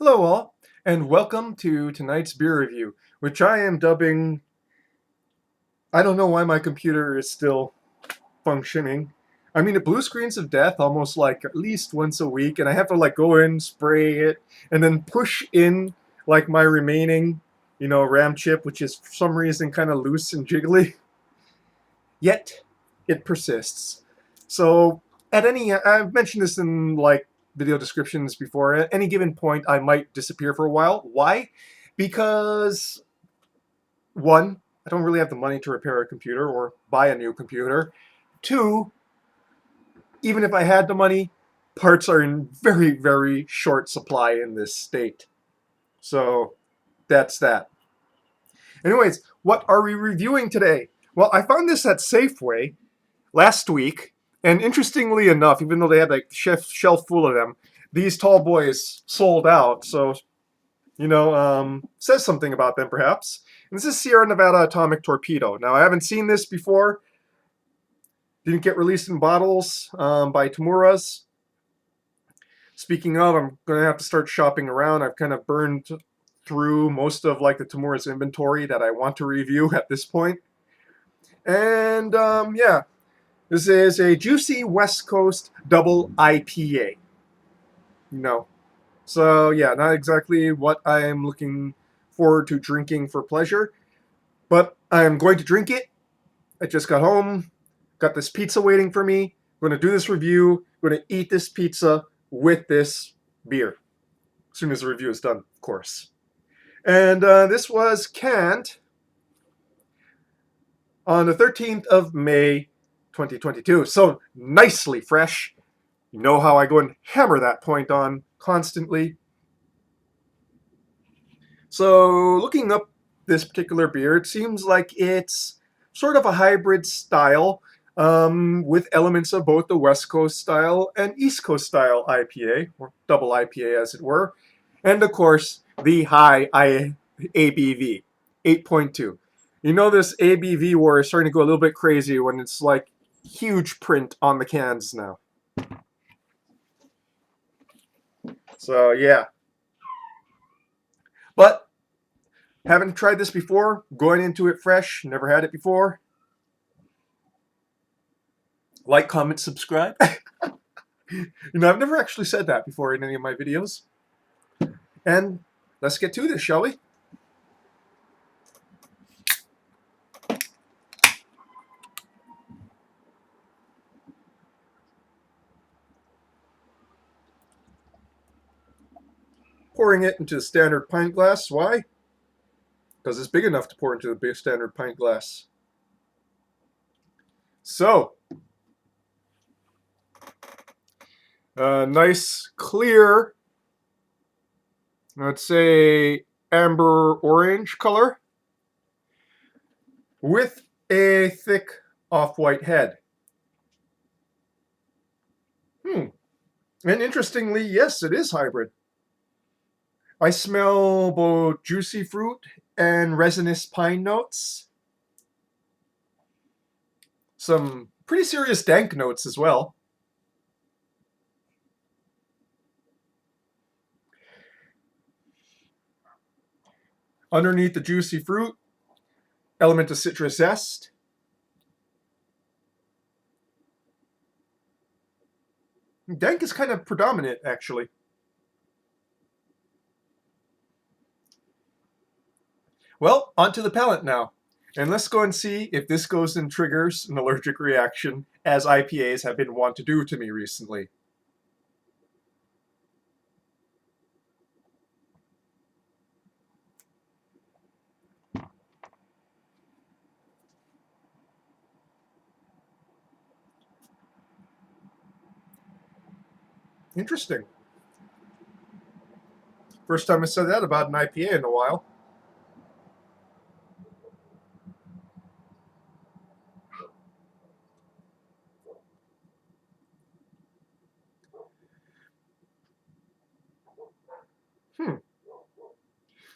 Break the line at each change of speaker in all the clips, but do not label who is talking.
Hello all, and welcome to tonight's beer review, which I am dubbing... I don't know why my computer is still functioning. I mean, it blue screens of death almost like at least once a week, and I have to like go in, spray it, and then push in like my remaining, RAM chip, which is for some reason kind of loose and jiggly. Yet, it persists. So, I've mentioned this in like video descriptions before, at any given point I might disappear for a while. Why? Because, one, I don't really have the money to repair a computer or buy a new computer. Two, even if I had the money, parts are in very, very short supply in this state. So, that's that. Anyways, what are we reviewing today? Well, I found this at Safeway last week, and interestingly enough, even though they had like shelf full of them, these tall boys sold out. So, says something about them perhaps. And this is Sierra Nevada Atomic Torpedo. Now, I haven't seen this before. Didn't get released in bottles by Tamura's. Speaking of, I'm going to have to start shopping around. I've kind of burned through most of like the Tamura's inventory that I want to review at this point. And yeah, this is a juicy West Coast double IPA. So yeah, not exactly what I am looking forward to drinking for pleasure, but I am going to drink it. I just got home, got this pizza waiting for me. I'm going to do this review. I'm going to eat this pizza with this beer as soon as the review is done, of course. And this was canned on the 13th of May, 2022. So nicely fresh. You know how I go and hammer that point on constantly. So looking up this particular beer, it seems like it's sort of a hybrid style with elements of both the West Coast style and East Coast style IPA, or double IPA as it were. And of course, the high ABV, 8.2. You know this ABV war is starting to go a little bit crazy when it's like huge print on the cans now. So yeah. But haven't tried this before, going into it fresh, never had it before. Like, comment, subscribe. I've never actually said that before in any of my videos. And let's get to this, shall we? Pouring it into the standard pint glass. Why? Because it's big enough to pour into the big standard pint glass. So, nice, clear, let's say amber orange color with a thick off-white head. And interestingly, yes, it is hybrid. I smell both juicy fruit and resinous pine notes. Some pretty serious dank notes as well. Underneath the juicy fruit, element of citrus zest. Dank is kind of predominant, actually. Well, onto the palate now. And let's go and see if this goes and triggers an allergic reaction, as IPAs have been wont to do to me recently. Interesting. First time I said that about an IPA in a while.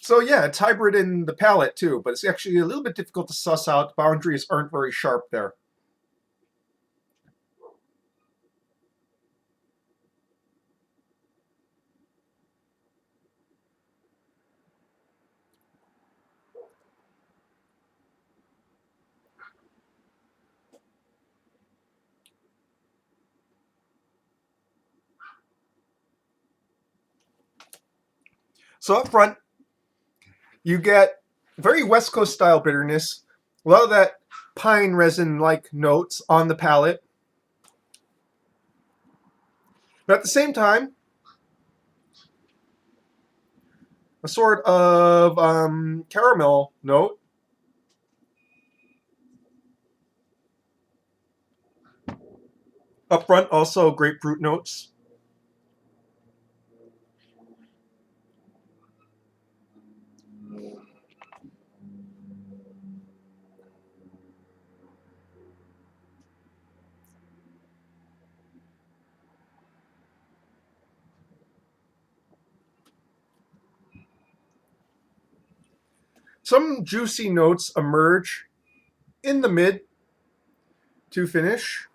So yeah, it's hybrid in the palate too, but it's actually a little bit difficult to suss out. Boundaries aren't very sharp there. So up front, you get very West Coast style bitterness, a lot of that pine resin like notes on the palate. But at the same time, a sort of caramel note. Up front, also grapefruit notes. Some juicy notes emerge in the mid to finish.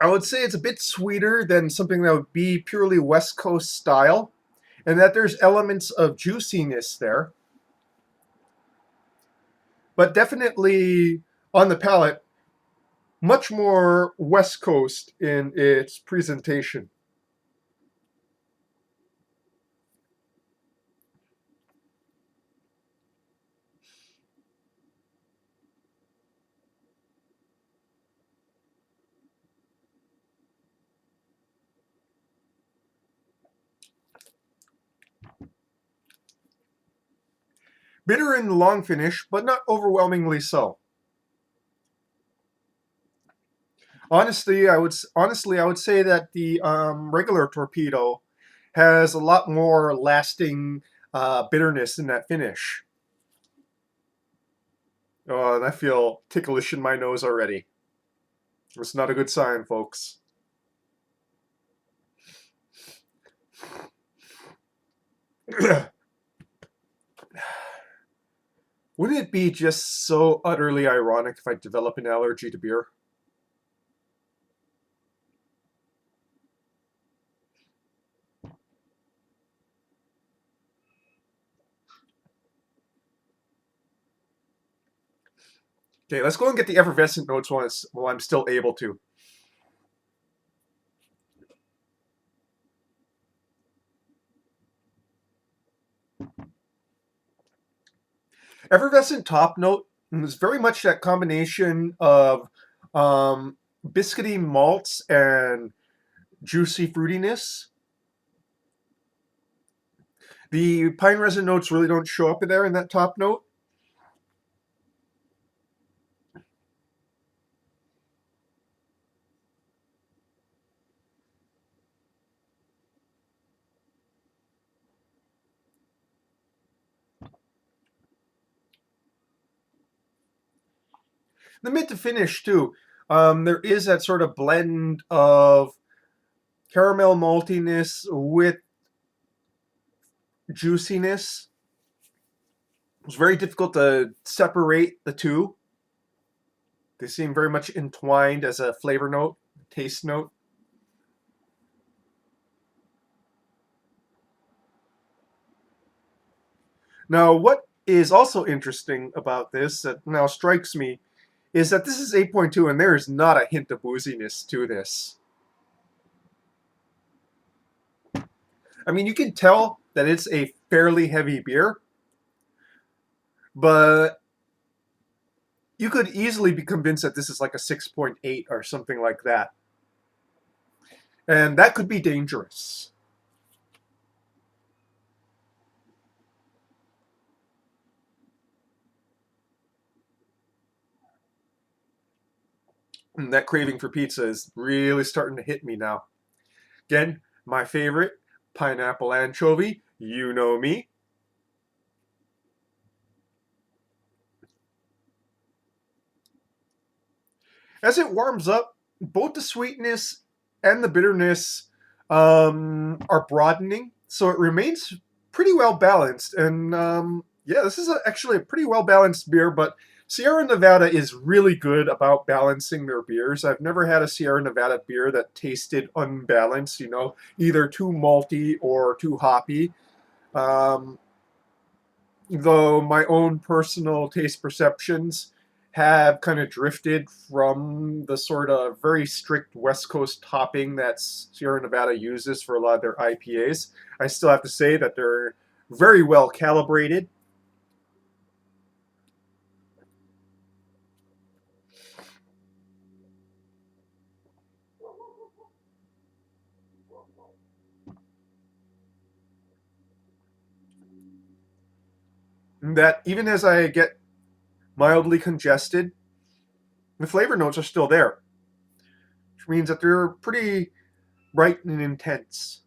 I would say it's a bit sweeter than something that would be purely West Coast style, and that there's elements of juiciness there. But definitely on the palate, much more West Coast in its presentation. Bitter in the long finish, but not overwhelmingly so. Honestly, I would say that the regular Torpedo has a lot more lasting bitterness in that finish. Oh, and I feel ticklish in my nose already. It's not a good sign, folks. Wouldn't it be just so utterly ironic if I develop an allergy to beer? Okay, let's go and get the effervescent notes while I'm still able to. Effervescent top note is very much that combination of biscuity malts and juicy fruitiness. The pine resin notes really don't show up in there in that top note. The mid to finish too. There is that sort of blend of caramel maltiness with juiciness. It's very difficult to separate the two. They seem very much entwined as a flavor note, taste note. Now, what is also interesting about this that now strikes me is that this is 8.2 and there is not a hint of booziness to this. I mean, you can tell that it's a fairly heavy beer, but you could easily be convinced that this is like a 6.8 or something like that. And that could be dangerous. And that craving for pizza is really starting to hit me now. Again, my favorite, pineapple anchovy. You know me. As it warms up, both the sweetness and the bitterness are broadening, so it remains pretty well balanced. And yeah, this is actually a pretty well balanced beer, but Sierra Nevada is really good about balancing their beers. I've never had a Sierra Nevada beer that tasted unbalanced, either too malty or too hoppy. Um, though my own personal taste perceptions have kind of drifted from the sort of very strict West Coast topping that Sierra Nevada uses for a lot of their IPAs. I still have to say that they're very well calibrated. That even as I get mildly congested, the flavor notes are still there, which means that they're pretty bright and intense.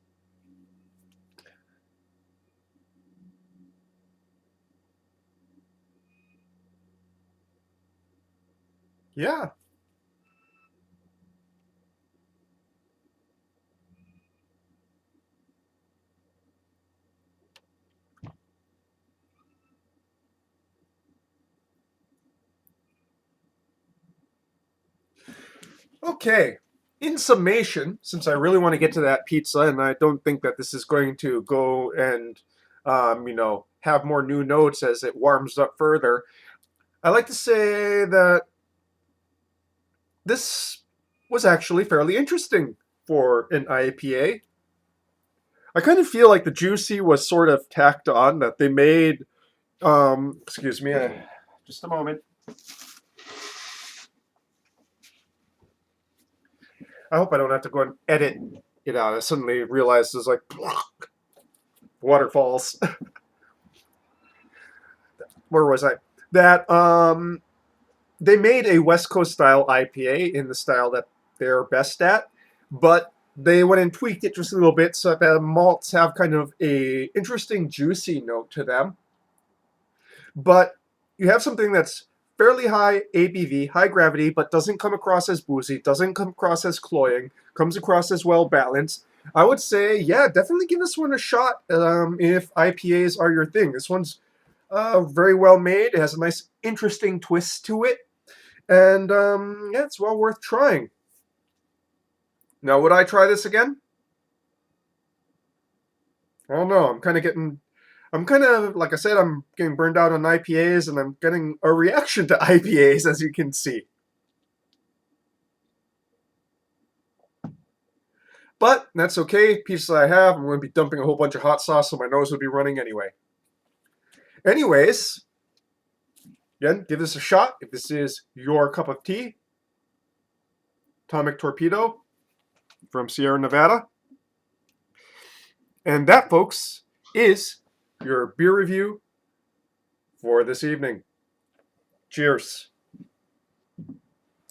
Yeah. Okay. In summation, since I really want to get to that pizza, and I don't think that this is going to go and, have more new notes as it warms up further, I like to say that this was actually fairly interesting for an IPA. I kind of feel like the juicy was sort of tacked on, that they made, excuse me, just a moment. I hope I don't have to go and edit it out. I suddenly realized there's like waterfalls. Where was I? That they made a West Coast style IPA in the style that they're best at, but they went and tweaked it just a little bit so that the malts have kind of a interesting juicy note to them. But you have something that's fairly high ABV, high gravity, but doesn't come across as boozy, doesn't come across as cloying, comes across as well balanced. I would say, yeah, definitely give this one a shot if IPAs are your thing. This one's very well made. It has a nice, interesting twist to it. And yeah, it's well worth trying. Now, would I try this again? I don't know. I'm kind of, like I said, I'm getting burned out on IPAs, and I'm getting a reaction to IPAs, as you can see. But that's okay. Pieces I have, I'm going to be dumping a whole bunch of hot sauce, so my nose would be running anyway. Anyways, again, give this a shot if this is your cup of tea. Atomic Torpedo from Sierra Nevada. And that, folks, is your beer review for this evening. Cheers.